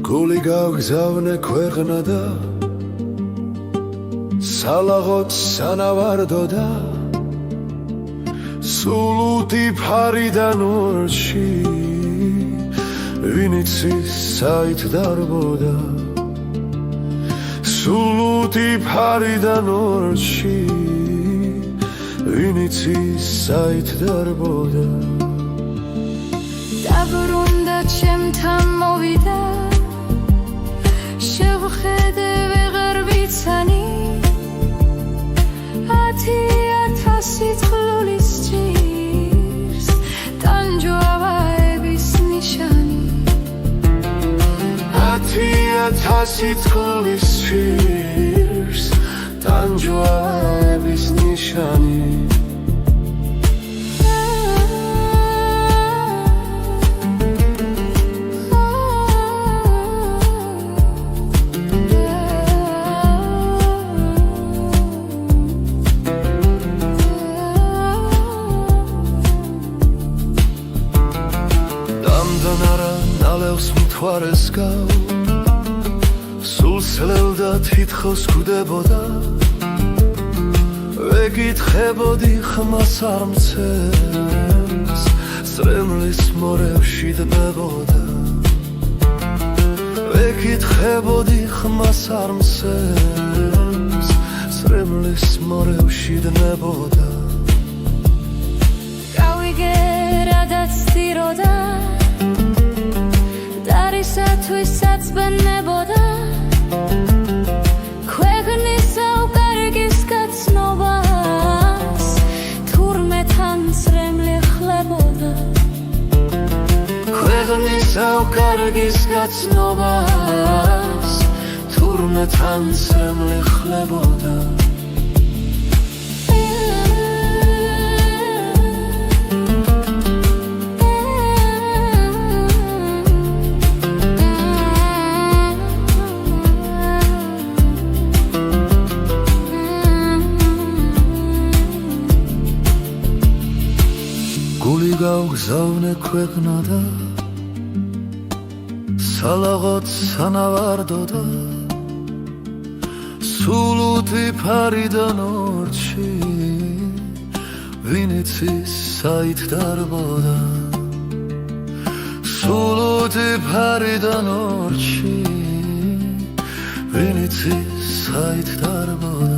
გული გავგზავნე ქვეყნა და სალაღოთ სანავარდო და სულუთი ფარიდან ურჩი ვინ იცის საით დარბოდა სულუთი ფარიდან ურჩი ვინ იცის საით დარბოდა დაბრუნდა ჩემთან მოვიდა შევხედე ვეღარ ვიცანი 10,000 წყლის ჭირს ტანჯვავების ნიშანი 10,000 წყლის ჭირს ტანჯვავების ნიშანი ნალევს მთვარეს გავ სულსლელ და თითქოს გვდებოდა ვეკითხებოდი ხმას არ მცემს სრემლის მორევში დებოდა ვეკითხებოდი ხმას არ მცემს სრემლის მორევში დებოდა გავიგერადაც ციროდა დარისათვის საწბენებოდა ქვეყნის აუკარგის გაცნობას თურმე თან სრემლი ხლებოდა ქვეყნის აუკარგის გაცნობას თურმე თან სრემლი ხლებოდა გული გავგზავნე ქვეყნა და სალაღოთ სანავარდო და სულუთი ფარიდან ურჩი ვინ იცის საით დარბოდა სულუთი ფარიდან ურჩი ვინ იცის საით დარბოდა